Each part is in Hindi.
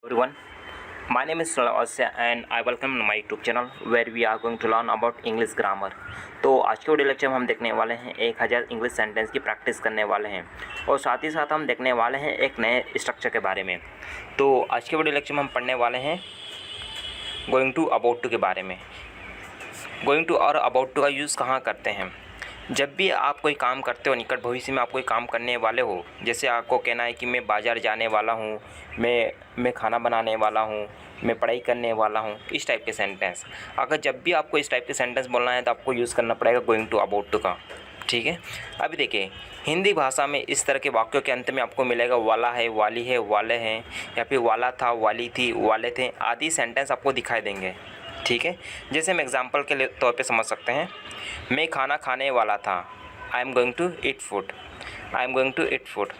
Everyone, my name is Asya and I welcome my YouTube channel where we are going to learn about English grammar। तो आज के वीडियो लेक्चर में हम देखने वाले हैं 1000 इंग्लिश सेंटेंस की प्रैक्टिस करने वाले हैं और साथ ही साथ हम देखने वाले हैं एक नए स्ट्रक्चर के बारे में। तो आज के वीडियो लेक्चर में हम पढ़ने वाले हैं गोइंग टू अबाउट टू के बारे में। गोइंग टू और अबाउट टू का यूज़ कहाँ करते हैं? जब भी आप कोई काम करते हो, निकट भविष्य में आप कोई काम करने वाले हो, जैसे आपको कहना है कि मैं बाज़ार जाने वाला हूँ, मैं खाना बनाने वाला हूँ, मैं पढ़ाई करने वाला हूँ, इस टाइप के सेंटेंस। अगर जब भी आपको इस टाइप के सेंटेंस बोलना है तो आपको यूज़ करना पड़ेगा गोइंग टू अबाउट टू का। ठीक है, अभी देखिए हिंदी भाषा में इस तरह के वाक्यों के अंत में आपको मिलेगा वाला है, वाली है, वाले हैं, या फिर वाला था, वाली थी, वाले थे आदि सेंटेंस आपको दिखाई देंगे। ठीक है, जैसे हम एग्जाम्पल के तौर पे समझ सकते हैं, मैं खाना खाने वाला था, I am going to eat food, I am going to eat food.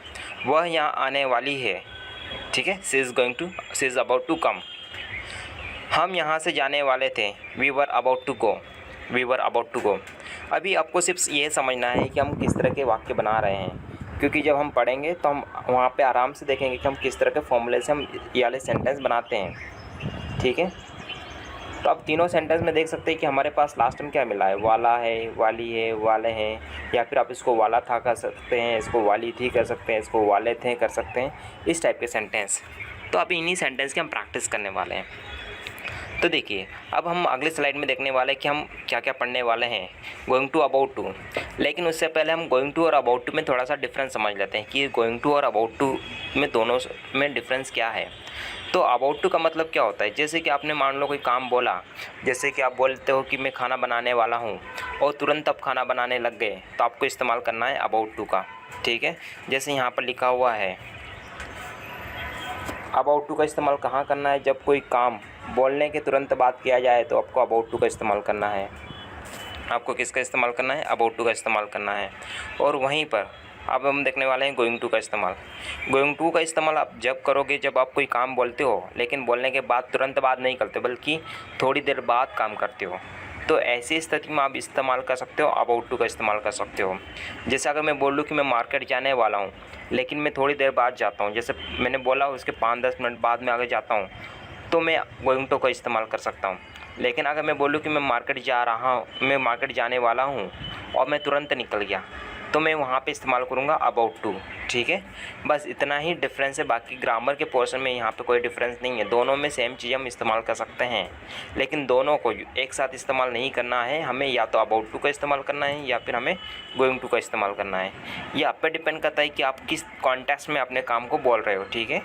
वह यहाँ आने वाली है, ठीक है, she is about to come. हम यहाँ से जाने वाले थे, we were about to go, we were about to go. अभी आपको सिर्फ ये समझना है कि हम किस तरह के वाक्य बना रहे हैं, क्योंकि जब हम पढ़ेंगे तो हम वहाँ पे आराम से देखेंगे कि हम किस तरह के फॉर्मूले से हम ये वाले सेंटेंस बनाते हैं। ठीक है, तो अब तीनों सेंटेंस में देख सकते हैं कि हमारे पास लास्ट में क्या मिला है, वाला है, वाली है, वाले हैं, या फिर आप इसको वाला था कर सकते हैं, इसको वाली थी कर सकते हैं, इसको वाले थे कर सकते हैं, इस टाइप के सेंटेंस। तो अब इन्हीं सेंटेंस की हम प्रैक्टिस करने वाले हैं। तो देखिए अब हम अगले स्लाइड में देखने वाले हैं कि हम क्या क्या पढ़ने वाले हैं गोइंग टू अबाउट टू। लेकिन उससे पहले हम गोइंग टू और अबाउट टू में थोड़ा सा डिफरेंस समझ लेते हैं कि गोइंग टू और अबाउट टू में दोनों में डिफरेंस क्या है। तो अबाउट टू का मतलब क्या होता है, जैसे कि आपने मान लो कोई काम बोला, जैसे कि आप बोलते हो कि मैं खाना बनाने वाला हूँ और तुरंत आप खाना बनाने लग गए, तो आपको इस्तेमाल करना है अबाउट टू का। ठीक है, जैसे यहाँ पर लिखा हुआ है, अबाउट टू का इस्तेमाल कहाँ करना है, जब कोई काम बोलने के तुरंत बाद किया जाए तो आपको अबाउट टू का इस्तेमाल करना है। आपको किसका इस्तेमाल करना है, अबाउट टू का इस्तेमाल करना है। और वहीं पर अब हम देखने वाले हैं गोइंग टू का इस्तेमाल। गोइंग टू का इस्तेमाल आप जब करोगे जब आप कोई काम बोलते हो, लेकिन बोलने के बाद तुरंत बाद नहीं करते बल्कि थोड़ी देर बाद काम करते हो, तो ऐसी स्थिति में आप इस्तेमाल कर सकते हो, अबाउट टू का इस्तेमाल कर सकते हो। जैसे अगर मैं बोलूँ कि मैं मार्केट जाने वाला हूँ लेकिन मैं थोड़ी देर बाद जाता हूँ, जैसे मैंने बोला उसके 5-10 मिनट बाद में आगे जाता हूँ, तो मैं गोइंग टू का इस्तेमाल कर सकता हूँ। लेकिन अगर मैं बोलूँ कि मैं मार्केट जाने वाला हूँ और मैं तुरंत निकल गया, तो मैं वहाँ पे इस्तेमाल करूँगा अबाउट टू। ठीक है, बस इतना ही डिफरेंस है, बाकी ग्रामर के पोर्शन में यहाँ पे कोई डिफरेंस नहीं है। दोनों में सेम चीज़ हम इस्तेमाल कर सकते हैं, लेकिन दोनों को एक साथ इस्तेमाल नहीं करना है। हमें या तो अबाउट टू का इस्तेमाल करना है या फिर हमें गोइंग टू का इस्तेमाल करना है। ये आप पे डिपेंड करता है कि आप किस कॉन्टेक्स्ट में अपने काम को बोल रहे हो। ठीक है,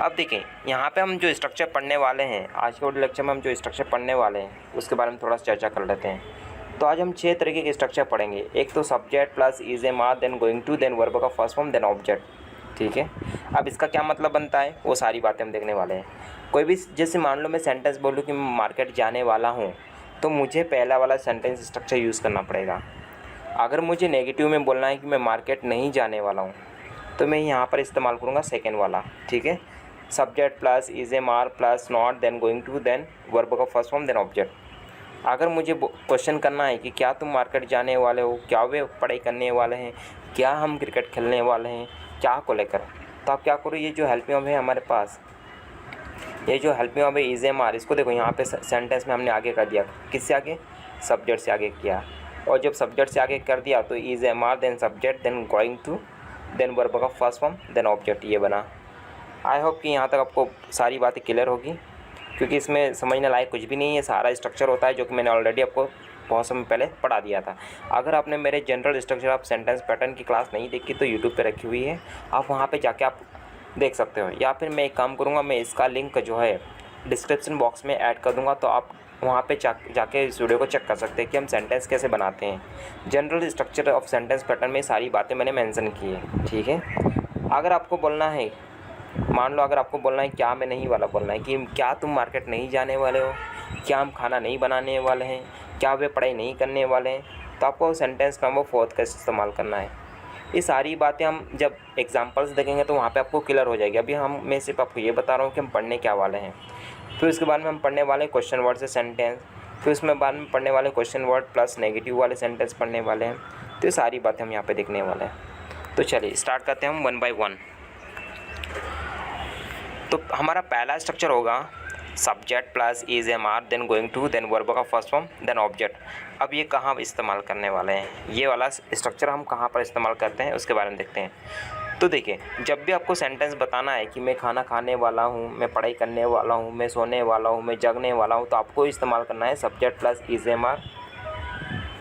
अब देखें यहाँ पे हम जो स्ट्रक्चर पढ़ने वाले हैं, आज के लेक्चर में हम जो स्ट्रक्चर पढ़ने वाले हैं उसके बारे में थोड़ा सा चर्चा कर लेते हैं। तो आज हम 6 तरीके के स्ट्रक्चर पढ़ेंगे। एक तो subject plus is am are, then going to, then verb का फर्स्ट फॉर्म, देन ऑब्जेक्ट। ठीक है, अब इसका क्या मतलब बनता है वो सारी बातें हम देखने वाले हैं। कोई भी जैसे मान लो मैं सेंटेंस बोलूँ कि मैं मार्केट जाने वाला हूँ, तो मुझे पहला वाला सेंटेंस स्ट्रक्चर यूज़ करना पड़ेगा। अगर मुझे नेगेटिव में बोलना है कि मैं मार्केट नहीं जाने वाला हूँ, तो मैं यहाँ पर इस्तेमाल करूँगा सेकेंड वाला। ठीक है, subject plus is am are plus not, then going to, then verb का फर्स्ट फॉर्म, देन ऑब्जेक्ट। अगर मुझे क्वेश्चन करना है कि क्या तुम मार्केट जाने वाले हो, क्या वे पढ़ाई करने वाले हैं, क्या हम क्रिकेट खेलने वाले हैं, क्या को लेकर, तो आप क्या करो, ये जो हेल्प मी वर्ब है हमारे पास, ये जो हेल्प मी वर्ब है इज एम आर, इसको देखो यहाँ पे सेंटेंस में हमने आगे कर दिया, किससे आगे, सब्जेक्ट से आगे किया। और जब सब्जेक्ट से आगे कर दिया तो is am are, then subject, then going to, then verb का फर्स्ट फॉर्म, देन ऑब्जेक्ट, ये बना। आई होप कि यहाँ तक आपको सारी बातें क्लियर होगी, क्योंकि इसमें समझने लायक कुछ भी नहीं है। सारा स्ट्रक्चर होता है जो कि मैंने ऑलरेडी आपको बहुत समय पहले पढ़ा दिया था। अगर आपने मेरे general structure of sentence pattern की क्लास नहीं देखी तो यूट्यूब पे रखी हुई है, आप वहाँ पे जाके आप देख सकते हो। या फिर मैं एक काम करूँगा, मैं इसका लिंक जो है डिस्क्रिप्शन बॉक्स में ऐड कर दूँगा, तो आप वहाँ पे जाके इस वीडियो को चेक कर सकते हैं कि हम सेंटेंस कैसे बनाते हैं। General structure of sentence pattern में सारी बातें मैंने मेंशन की है। ठीक है, अगर आपको बोलना है, मान लो अगर आपको बोलना है क्या मैं नहीं वाला बोलना है कि क्या तुम मार्केट नहीं जाने वाले हो, क्या हम खाना नहीं बनाने वाले हैं, क्या वे पढ़ाई नहीं करने वाले हैं, तो आपको सेंटेंस नंबर 4 का इस्तेमाल करना है। ये सारी बातें हम जब एग्जांपल्स देखेंगे तो वहाँ पे आपको क्लियर हो जाएगी। अभी मैं सिर्फ आपको ये बता रहा हूँ कि हम पढ़ने क्या वाले हैं। फिर उसके बाद में हम पढ़ने वाले क्वेश्चन वर्ड से सेंटेंस, फिर उसमें बाद में पढ़ने वाले क्वेश्चन वर्ड प्लस नेगेटिव वाले सेंटेंस पढ़ने वाले हैं। तो ये सारी बातें हम यहाँ पे देखने वाले हैं। तो चलिए स्टार्ट करते हैं हम 1 बाय 1। तो हमारा पहला स्ट्रक्चर होगा subject plus is am are then going to then verb का फर्स्ट फॉर्म देन ऑब्जेक्ट। अब ये कहाँ इस्तेमाल करने वाले हैं, ये वाला स्ट्रक्चर हम कहाँ पर इस्तेमाल करते हैं उसके बारे में देखते हैं। तो देखिए, जब भी आपको सेंटेंस बताना है कि मैं खाना खाने वाला हूँ, मैं पढ़ाई करने वाला हूँ, मैं सोने वाला हूँ, मैं जगने वाला हूँ, तो आपको इस्तेमाल करना है subject plus is am are.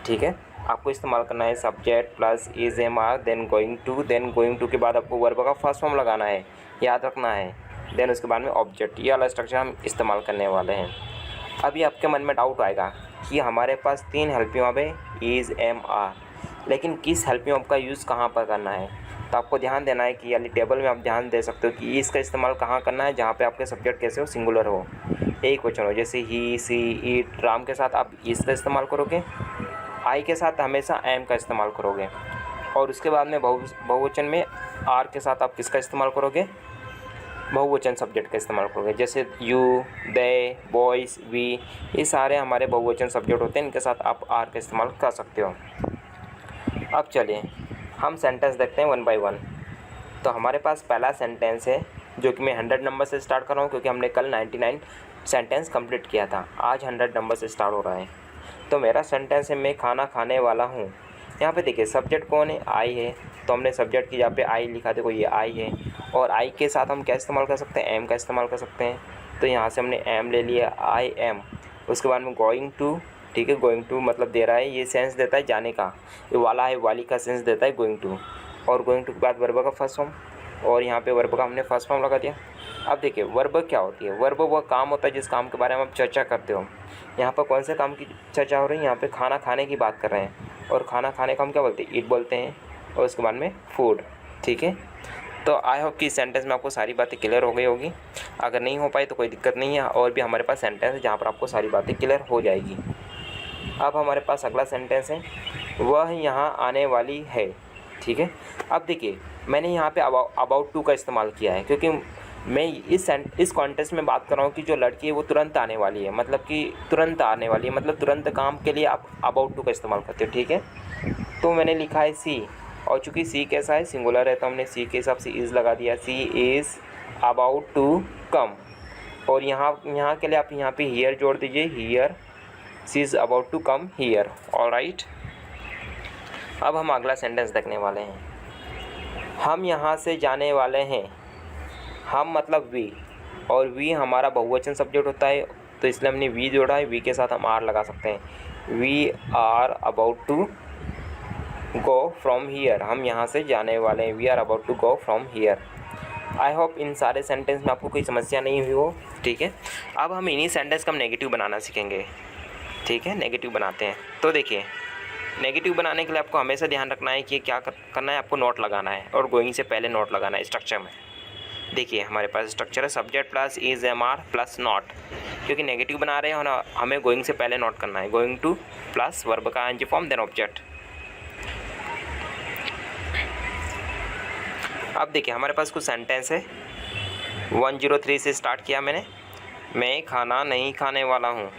ठीक है, आपको इस्तेमाल करना है subject plus is am are then going to के बाद आपको वर्ब का फर्स्ट फॉर्म लगाना है, याद रखना है, देन उसके बाद में ऑब्जेक्ट। ये वाला स्ट्रक्चर हम इस्तेमाल करने वाले हैं। अभी आपके मन में डाउट आएगा कि हमारे पास 3 हेल्पिंग वर्ब है इज एम आर, लेकिन किस हेल्पिंग वर्ब का यूज़ कहाँ पर करना है। तो आपको ध्यान देना है कि यानी टेबल में आप ध्यान दे सकते हो कि इसका इस्तेमाल कहाँ करना है, जहाँ पे आपके सब्जेक्ट कैसे हो, सिंगुलर हो, एक क्वेश्चन हो, जैसे ही, सी, ईट, राम के साथ आप इसका इस्तेमाल करोगे, आई के साथ हमेशा एम का इस्तेमाल करोगे, और उसके बाद में बहुवचन में आर के साथ आप किसका इस्तेमाल करोगे, बहुवचन सब्जेक्ट का इस्तेमाल करोगे, जैसे यू, दे, बॉयज़, वी, ये सारे हमारे बहुवचन सब्जेक्ट होते हैं, इनके साथ आप आर का इस्तेमाल कर सकते हो। अब चलिए हम सेंटेंस देखते हैं 1 बाय 1। तो हमारे पास पहला सेंटेंस है जो कि मैं 100 नंबर से स्टार्ट कर रहा हूँ, क्योंकि हमने कल 99 सेंटेंस कंप्लीट किया था, आज 100 नंबर से स्टार्ट हो रहा है। तो मेरा सेंटेंस है मैं खाना खाने वाला हूँ। यहाँ पे देखिए सब्जेक्ट कौन है, आई है, तो हमने सब्जेक्ट की जहाँ पे आई लिखा, देखो ये आई है, और आई के साथ हम क्या इस्तेमाल कर सकते हैं, एम का इस्तेमाल कर सकते हैं। तो यहाँ से हमने एम ले लिया, आई एम। उसके बाद में गोइंग टू, ठीक है, गोइंग टू मतलब दे रहा है, ये सेंस देता है जाने का, ये वाला है, वाली का सेंस देता है गोइंग टू, और गोइंग टू के बाद वर्ब का फर्स्ट फॉर्म, और यहाँ पे वर्ब का हमने फर्स्ट फॉर्म लगा दिया। अब देखिए वर्ब क्या होती है, वर्ब वह काम होता है जिस काम के बारे में आप चर्चा करते हो। यहाँ पर कौन से काम की चर्चा हो रही है, यहाँ पे खाना खाने की बात कर रहे हैं, और खाना खाने को हम क्या बोलते हैं, ईट बोलते हैं, और उसके बाद में फूड। ठीक है, तो आई होप कि इस सेंटेंस में आपको सारी बातें क्लियर हो गई होगी। अगर नहीं हो पाई तो कोई दिक्कत नहीं है, और भी हमारे पास सेंटेंस है जहाँ पर आपको सारी बातें क्लियर हो जाएगी। अब हमारे पास अगला सेंटेंस है, वह यहाँ आने वाली है। ठीक है, अब देखिए मैंने यहाँ पे अबाउट टू का इस्तेमाल किया है, क्योंकि मैं इस कॉन्टेक्स्ट में बात कर रहा हूँ कि जो लड़की है वो तुरंत आने वाली है, मतलब कि तुरंत आने वाली है, मतलब तुरंत काम के लिए आप अबाउट टू का इस्तेमाल करते हो। ठीक है, तो मैंने लिखा है सी, और चूँकि सी कैसा है, सिंगुलर है, तो हमने सी के हिसाब से इज़ लगा दिया, सी इज़ अबाउट टू कम। और यहाँ के लिए आप यहाँ पे हियर जोड़ दीजिए, here she is about to come here. Alright, अब हम अगला सेंटेंस देखने वाले हैं, हम यहाँ से जाने वाले हैं। हम मतलब वी, और वी हमारा बहुवचन सब्जेक्ट होता है, तो इसलिए हमने वी जोड़ा है, वी के साथ हम आर लगा सकते हैं। We are about to go from here, हम यहाँ से जाने वाले हैं, we are about to go from here. I hope इन सारे सेंटेंस में आपको कोई समस्या नहीं हुई हो। ठीक है, अब हम इन्हीं सेंटेंस का हम नेगेटिव बनाना सीखेंगे। ठीक है, नेगेटिव बनाते हैं। तो देखिए नेगेटिव बनाने के लिए आपको हमेशा ध्यान रखना है कि क्या करना है, आपको नोट लगाना है, और गोइंग से पहले नोट लगाना है स्ट्रक्चर में। देखिए हमारे पास स्ट्रक्चर है subject plus is am are plus not, क्योंकि नेगेटिव बना रहे हैं और हमें गोइंग से पहले नोट करना है, गोइंग टू प्लस वर्ब का एनजी फॉर्म देन ऑब्जेक्ट। अब देखिए हमारे पास कुछ सेंटेंस है, 103 से स्टार्ट किया मैंने, मैं खाना नहीं खाने वाला हूँ,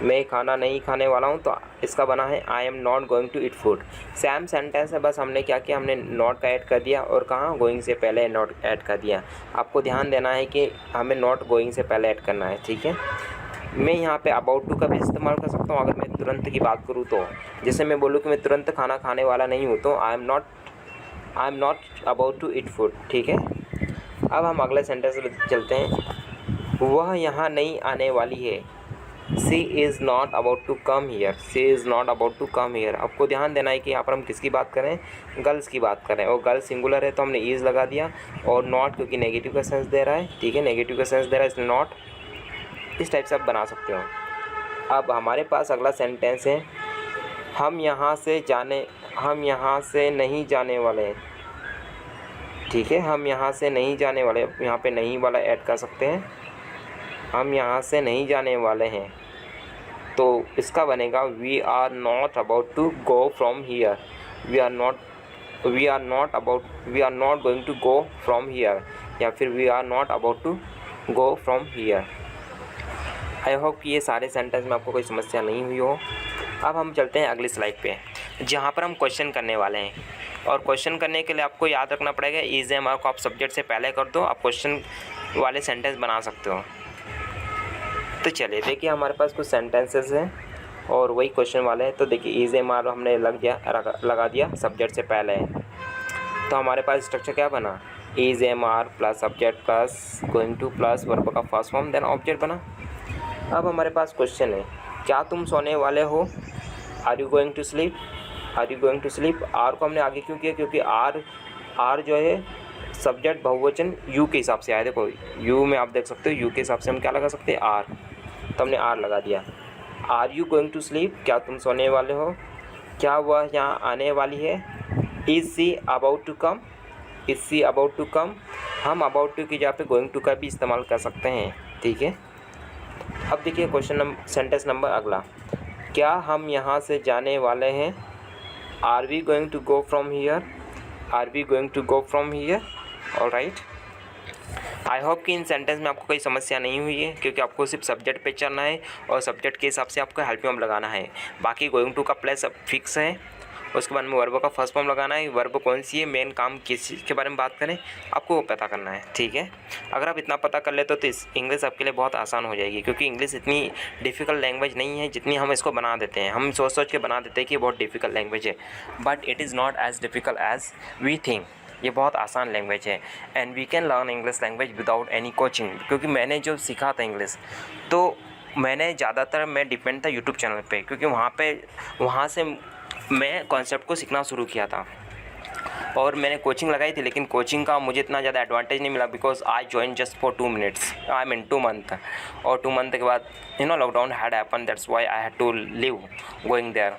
मैं खाना नहीं खाने वाला हूँ, तो इसका बना है I am not going to eat food. Same sentence है, बस हमने क्या किया, हमने नॉट का ऐड कर दिया, और कहाँ गोइंग से पहले नॉट ऐड कर दिया। आपको ध्यान देना है कि हमें नॉट गोइंग से पहले ऐड करना है। ठीक है, मैं यहाँ पे अबाउट टू का भी इस्तेमाल कर सकता हूँ अगर मैं तुरंत की बात करूँ तो, जैसे मैं बोलूँ कि मैं तुरंत खाना खाने वाला नहीं हूँ, तो I am not about to eat food. ठीक है, अब हम अगले सेंटेंस में चलते हैं, वह यहाँ नहीं आने वाली है। She is not about to come here, she is not about to come here. आपको ध्यान देना है कि यहाँ पर हम किसकी बात करें, गर्ल्स की बात करें, और गर्ल्स सिंगुलर है तो हमने इज़ लगा दिया, और नॉट क्योंकि नेगेटिव का सेंस दे रहा है। ठीक है, नेगेटिव का सेंस दे रहा है इसलिए नॉट, इस टाइप से आप बना सकते हो। अब हमारे पास अगला सेंटेंस है, हम यहाँ से नहीं जाने वाले हैं। ठीक है, हम यहाँ से नहीं जाने वाले, यहाँ पे नहीं वाला ऐड कर सकते हैं, हम यहाँ से नहीं जाने वाले हैं, तो इसका बनेगा we are not about to go from here, we are not going to go from here, या फिर we are not about to go from here. I hope कि ये सारे सेंटेंस में आपको कोई समस्या नहीं हुई हो। अब हम चलते हैं अगली स्लाइड पे, जहाँ पर हम क्वेश्चन करने वाले हैं। और क्वेश्चन करने के लिए आपको याद रखना पड़ेगा इज एम आर को आप सब्जेक्ट से पहले कर दो, आप क्वेश्चन वाले सेंटेंस बना सकते हो। तो चलिए देखिए हमारे पास कुछ सेंटेंसेस हैं और वही क्वेश्चन वाले हैं। तो देखिए इज एम आर हमने लगा दिया सब्जेक्ट से पहले, तो हमारे पास स्ट्रक्चर क्या बना, is am are plus subject plus going to plus verb का फर्स्ट फॉर्म देन ऑब्जेक्ट बना। अब हमारे पास क्वेश्चन है, क्या तुम सोने वाले हो, are you going to sleep, are you going to sleep. Are को हमने आगे क्यों किया, क्योंकि आर जो है सब्जेक्ट बहुवचन यू के हिसाब से आया। देखो यू में आप देख सकते हो, यू के हिसाब से हम क्या लगा सकते हैं, आर, तो हमने आर लगा दिया। Are you going to sleep, क्या तुम सोने वाले हो, क्या वह यहाँ आने वाली है, is she about to come, is she about to come. हम अबाउट टू की जगह पे गोइंग टू का भी इस्तेमाल कर सकते हैं, ठीक है। अब देखिए क्वेश्चन सेंटेंस नंबर अगला, क्या हम यहाँ से जाने वाले हैं, are we going to go from here, are we going to go from here. Alright, I hope कि इन सेंटेंस में आपको कोई समस्या नहीं हुई है, क्योंकि आपको सिर्फ सब्जेक्ट पे चलना है और सब्जेक्ट के हिसाब से आपको हेल्पिंग वर्ब लगाना है। बाकी गोइंग टू का प्लेस अब फिक्स है, उसके बाद में वर्ब का फर्स्ट फॉर्म लगाना है, वर्ब कौन सी है, मेन काम किस चीज़ के बारे में बात करें आपको वो पता करना है, ठीक है। अगर आप इतना पता कर लेते तो इस इंग्लिश आपके लिए बहुत आसान हो जाएगी, क्योंकि इंग्लिश इतनी डिफ़िकल्ट लैंग्वेज नहीं है जितनी हम इसको बना देते हैं। हम सोच के बना देते हैं कि ये बहुत डिफ़िकल्ट लैंग्वेज है, but it is not as difficult as we think. ये बहुत आसान लैंग्वेज है and we can learn English language without any coaching. क्योंकि मैंने जो सीखा था इंग्लिश, तो मैंने ज़्यादातर मैं डिपेंड था यूट्यूब चैनल पे, क्योंकि वहाँ से मैं कॉन्सेप्ट को सीखना शुरू किया था। और मैंने कोचिंग लगाई थी, लेकिन कोचिंग का मुझे इतना ज़्यादा एडवांटेज नहीं मिला, because I join just for 2 minutes, I mean 2 month. और 2 मंथ के बाद lockdown had happen, that's why I had to leave going there.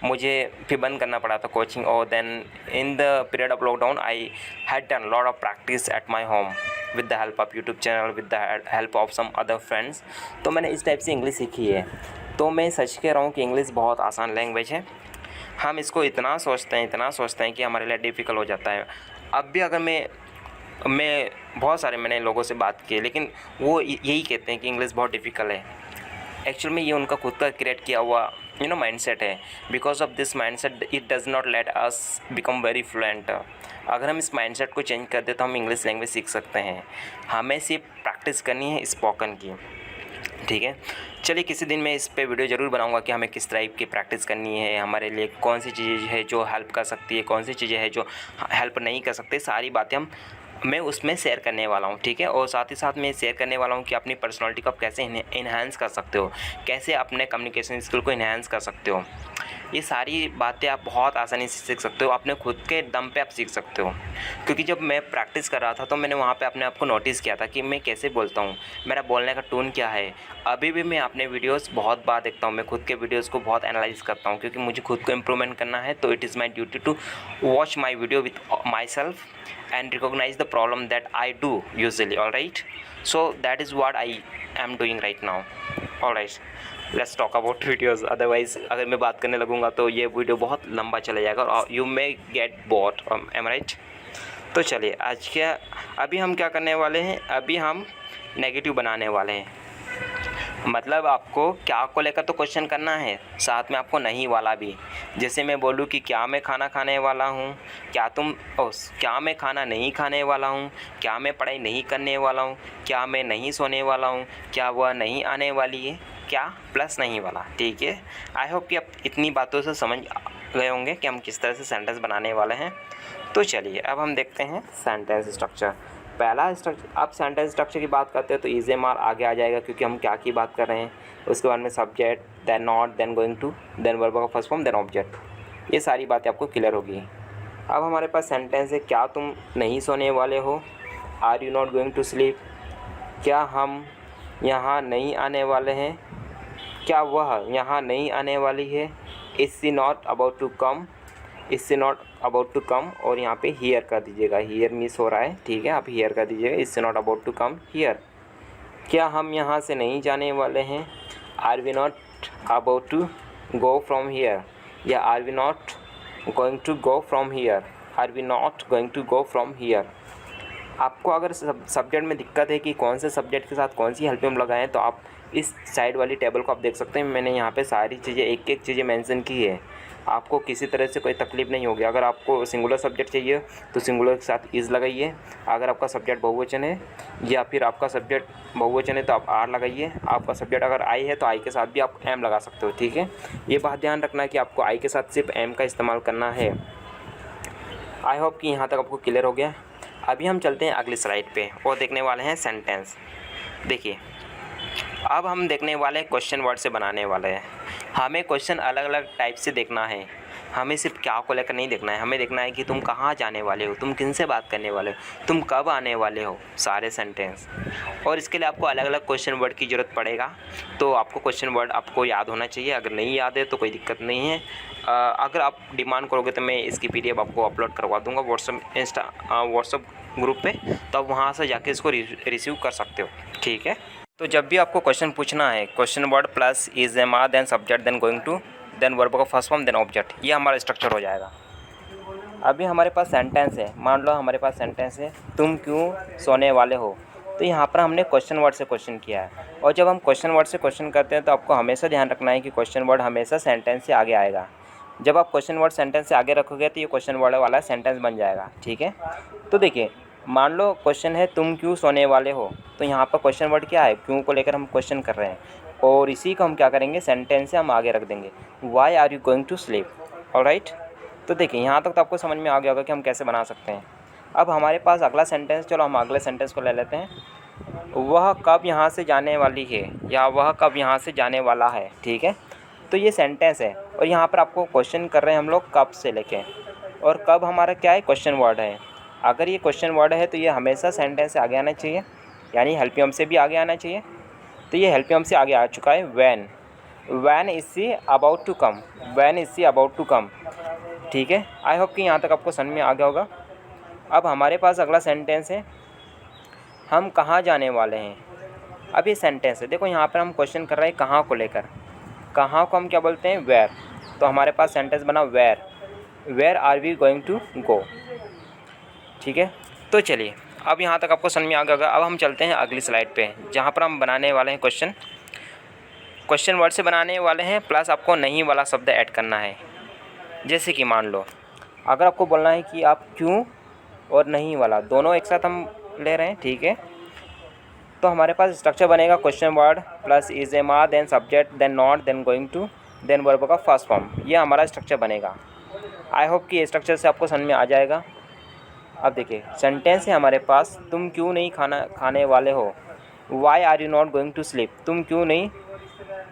मुझे फिर बंद करना पड़ा था कोचिंग। और then in the period of lockdown I had done lot of practice at my home with the help of YouTube channel, with the help of some other friends. तो मैंने इस टाइप से इंग्लिश सीखी है। तो मैं सच कह रहा हूँ कि इंग्लिश बहुत आसान लैंग्वेज है। हम इसको इतना सोचते हैं कि हमारे लिए डिफ़िकल्ट हो जाता है। अब भी अगर मैं बहुत सारे मैंने लोगों से बात की, लेकिन वो यही कहते हैं कि इंग्लिश बहुत डिफ़िकल्ट है। एक्चुअल में ये उनका खुद का क्रिएट किया हुआ माइंडसेट है। Because of this mindset it does not let us become very fluent. अगर हम इस माइंडसेट को चेंज कर दे तो हम इंग्लिश लैंग्वेज सीख सकते हैं। हमें सिर्फ प्रैक्टिस करनी है स्पोकन की, ठीक है। चलिए किसी दिन मैं इस पे वीडियो ज़रूर बनाऊंगा कि हमें किस टाइप की प्रैक्टिस करनी है, हमारे लिए कौन सी चीज़ है जो हेल्प कर सकती है, कौन सी चीज़ें हैं जो हेल्प नहीं कर सकते। सारी बातें मैं उसमें शेयर करने वाला हूँ, ठीक है। और साथ ही साथ मैं शेयर करने वाला हूँ कि अपनी पर्सनालिटी को आप कैसे इन्हांस कर सकते हो, कैसे अपने कम्युनिकेशन स्किल को इन्हांस कर सकते हो। ये सारी बातें आप बहुत आसानी से सीख सकते हो, अपने खुद के दम पे आप सीख सकते हो। क्योंकि जब मैं प्रैक्टिस कर रहा था तो मैंने वहाँ पे अपने आप को नोटिस किया था कि मैं कैसे बोलता हूँ, मेरा बोलने का टोन क्या है। अभी भी मैं अपने वीडियोस बहुत बार देखता हूँ, मैं खुद के वीडियोस को बहुत एनालाइज करता हूँ, क्योंकि मुझे खुद को इम्प्रूवमेंट करना है। तो it is my duty to watch my video with my self and recognize the problem that I do usually. All right, so that is what I am doing right now. All right, let's talk about videos. Otherwise अगर मैं बात करने लगूंगा तो ये वीडियो बहुत लंबा चला जाएगा और you may get bored. Am I right? तो चलिए अभी हम क्या करने वाले हैं, अभी हम नेगेटिव बनाने वाले हैं। मतलब आपको क्या को लेकर तो क्वेश्चन करना है, साथ में आपको नहीं वाला भी। जैसे मैं बोलूँ कि क्या मैं खाना खाने वाला हूँ, क्या मैं खाना नहीं खाने वाला हूँ, क्या मैं पढ़ाई नहीं करने वाला हूँ, क्या मैं नहीं सोने वाला हूँ, क्या वह नहीं आने वाली है, क्या प्लस नहीं वाला, ठीक है। आई होप कि आप इतनी बातों से समझ गए होंगे कि हम किस तरह से सेंटेंस बनाने वाले हैं। तो चलिए अब हम देखते हैं सेंटेंस स्ट्रक्चर। पहला स्ट्रक्चर, अब सेंटेंस स्ट्रक्चर की बात करते हैं तो इज एम आर आगे आ जाएगा, क्योंकि हम क्या की बात कर रहे हैं। उसके बाद में subject, then not, then going to, then verb का फर्स्ट फॉर्म, देन ऑब्जेक्ट। ये सारी बातें आपको क्लियर होगी। अब हमारे पास सेंटेंस है, क्या तुम नहीं सोने वाले हो, are you not going to sleep. क्या हम यहाँ नहीं आने वाले हैं, क्या वह यहाँ नहीं आने वाली है। Is she not about to come, is she not about to come, और यहाँ पे हियर कर दीजिएगा, हियर मिस हो रहा है, ठीक है, आप हियर कर दीजिएगा, is she not about to come here. क्या हम यहाँ से नहीं जाने वाले हैं, are we not about to go from here, या are we not going to go from here, are we not going to go from here. आपको अगर सब्जेक्ट में दिक्कत है कि कौन से सब्जेक्ट के साथ कौन सी हेल्पिंग लगाएं, तो आप इस साइड वाली टेबल को आप देख सकते हैं। मैंने यहाँ पे सारी चीज़ें एक एक चीज़ें मेंशन की है। आपको किसी तरह से कोई तकलीफ़ नहीं होगी। अगर आपको सिंगुलर सब्जेक्ट चाहिए तो सिंगुलर के साथ इज़ लगाइए। अगर आपका सब्जेक्ट बहुवचन है या फिर आपका सब्जेक्ट बहुवचन है तो आप आर लगाइए। आपका सब्जेक्ट अगर आई है तो आई के साथ भी आप एम लगा सकते हो, ठीक है। ये बात ध्यान रखना है कि आपको आई के साथ सिर्फ एम का इस्तेमाल करना है। आई होप कि यहाँ तक आपको क्लियर हो गया। अभी हम चलते हैं अगली स्लाइड पे और देखने वाले हैं सेंटेंस। देखिए, अब हम देखने वाले क्वेश्चन वर्ड से बनाने वाले हैं। हमें क्वेश्चन अलग अलग टाइप से देखना है। हमें सिर्फ क्या को लेकर नहीं देखना है, हमें देखना है कि तुम कहाँ जाने वाले हो, तुम किन से बात करने वाले हो, तुम कब आने वाले हो, सारे सेंटेंस। और इसके लिए आपको अलग अलग क्वेश्चन वर्ड की ज़रूरत पड़ेगा। तो आपको क्वेश्चन वर्ड आपको याद होना चाहिए। अगर नहीं याद है तो कोई दिक्कत नहीं है। अगर आप डिमांड करोगे तो मैं इसकी PDF आपको अपलोड करवा दूँगा व्हाट्सअप ग्रुप पे, तो आप वहाँ से जाके इसको रिसीव कर सकते हो, ठीक है। तो जब भी आपको क्वेश्चन पूछना है, question word plus is am are then subject then going to then verb का फर्स्ट फॉर्म देन ऑब्जेक्ट, ये हमारा स्ट्रक्चर हो जाएगा। अभी हमारे पास सेंटेंस है। मान लो हमारे पास सेंटेंस है, तुम क्यों सोने वाले हो। तो यहाँ पर हमने क्वेश्चन वर्ड से क्वेश्चन किया है। और जब हम क्वेश्चन वर्ड से क्वेश्चन करते हैं तो आपको हमेशा ध्यान रखना है कि क्वेश्चन वर्ड हमेशा सेंटेंस से आगे आएगा। जब आप क्वेश्चन वर्ड सेंटेंस से आगे रखोगे तो ये क्वेश्चन वर्ड वाला सेंटेंस बन जाएगा, ठीक है। तो देखिए, मान लो क्वेश्चन है तुम क्यों सोने वाले हो, तो यहाँ पर क्वेश्चन वर्ड क्या है, क्यों को लेकर हम क्वेश्चन कर रहे हैं। और इसी को हम क्या करेंगे, सेंटेंस से हम आगे रख देंगे, why are you going to sleep, alright. तो देखिए, यहाँ तक तो आपको समझ में आ गया होगा कि हम कैसे बना सकते हैं। अब हमारे पास अगला सेंटेंस, चलो हम अगले सेंटेंस को ले लेते हैं। वह कब यहाँ से जाने वाली है या वह कब यहाँ से जाने वाला है, ठीक है। तो ये सेंटेंस है और यहाँ पर आपको क्वेश्चन कर रहे हैं हम लोग कब से लेके, और कब हमारा क्या है, क्वेश्चन वर्ड है। अगर ये क्वेश्चन वर्ड है तो ये हमेशा सेंटेंस से आगे आना चाहिए, यानी हेल्पियम से भी आगे आना चाहिए। तो ये हेल्पियम से आगे आ चुका है, when is she about to come, when is she about to come, ठीक है। आई होप कि यहाँ तक आपको समझ में आ गया होगा। अब हमारे पास अगला सेंटेंस है, हम कहाँ जाने वाले हैं। अब ये सेंटेंस है, देखो यहाँ पर हम क्वेश्चन कर रहे हैं कहाँ को लेकर। कहाँ को हम क्या बोलते हैं, वेयर। तो हमारे पास सेंटेंस बना where are we going to go, ठीक है। तो चलिए, अब यहाँ तक आपको समझ में आ गया होगा। अब हम चलते हैं अगली स्लाइड पे, जहाँ पर हम बनाने वाले हैं क्वेश्चन वर्ड से बनाने वाले हैं, प्लस आपको नहीं वाला शब्द ऐड करना है। जैसे कि मान लो अगर आपको बोलना है कि आप क्यों और नहीं वाला दोनों एक साथ हम ले रहे हैं, ठीक है। तो हमारे पास स्ट्रक्चर बनेगा question word plus is am are then subject then not then going to then verb का फर्स्ट फॉर्म, ये हमारा स्ट्रक्चर बनेगा। आई होप कि ये स्ट्रक्चर से आपको समझ में आ जाएगा। अब देखिए, सेंटेंस है हमारे पास, तुम क्यों नहीं खाना खाने वाले हो, why are you not going to sleep, तुम क्यों नहीं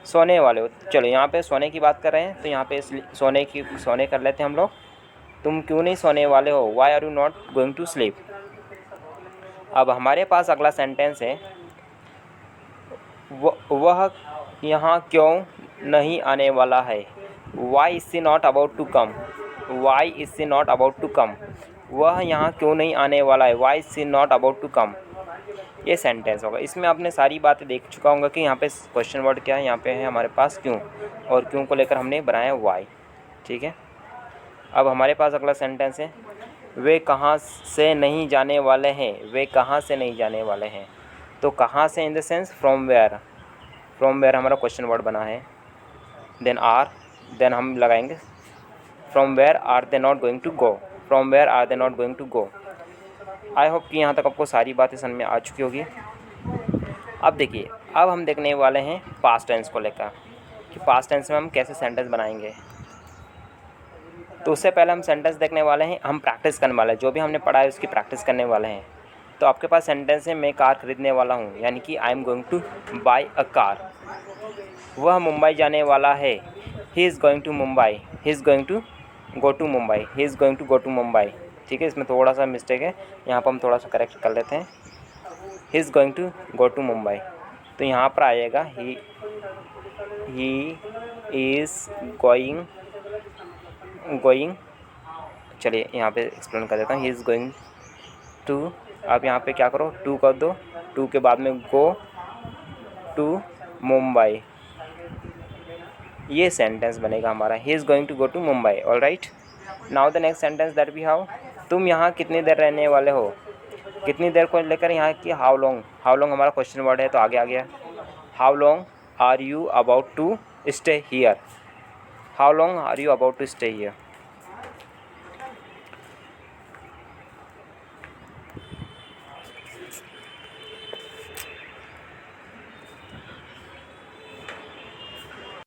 सोने वाले हो। चलो यहाँ पे सोने की बात कर रहे हैं तो यहाँ पे सोने कर लेते हैं हम लोग। तुम क्यों नहीं सोने वाले हो, why are you not going to sleep. अब हमारे पास अगला सेंटेंस है, वह यहाँ क्यों नहीं आने वाला है, why is she not about to come, why is she not about to come, वह यहाँ क्यों नहीं आने वाला है, why is she not about to come. ये सेंटेंस होगा। इसमें आपने सारी बातें देख चुका होगा कि यहाँ पे क्वेश्चन वर्ड क्या है, यहाँ पे है हमारे पास क्यों, और क्यों को लेकर हमने बनाया वाई, ठीक है। अब हमारे पास अगला सेंटेंस है, वे कहाँ से नहीं जाने वाले हैं, वे कहाँ से नहीं जाने वाले हैं। तो कहाँ से in the sense from where हमारा क्वेश्चन वर्ड बना है। देन हम लगाएंगे from where are they not going to go, from where are they not going to go. I hope कि यहाँ तक आपको सारी बातें समझ में आ चुकी होगी। अब देखिए, अब हम देखने वाले हैं पास्ट टेंस को लेकर कि पास्ट टेंस में हम कैसे सेंटेंस बनाएंगे। तो उससे पहले हम सेंटेंस देखने वाले हैं, हम प्रैक्टिस करने वाले हैं, जो भी हमने पढ़ा है उसकी प्रैक्टिस करने वाले हैं। तो आपके पास सेंटेंस है, मैं कार खरीदने वाला हूँ, यानी कि I am going to buy a car. वह मुंबई जाने वाला है, he is going to Mumbai, he is going to go to Mumbai, he is going to go to Mumbai, ठीक है। इसमें थोड़ा सा मिस्टेक है, यहाँ पर हम थोड़ा सा करेक्ट कर लेते हैं, he is going to go to Mumbai. तो यहाँ पर आएगा ही इज़ गोइंग, चलिए यहाँ पे एक्सप्लेन कर देता हूँ। ही इज़ गोइंग टू, आप यहाँ पे क्या करो, टू कर दो, टू के बाद में गो टू मुंबई, ये सेंटेंस बनेगा हमारा, he is going to go to Mumbai, alright. Now the next sentence that we have, तुम यहाँ कितनी देर रहने वाले हो, कितनी देर को लेकर यहाँ की हाउ लॉन्ग हमारा क्वेश्चन वर्ड है तो आगे आ गया। How long are you about to stay here, how long are you about to stay here.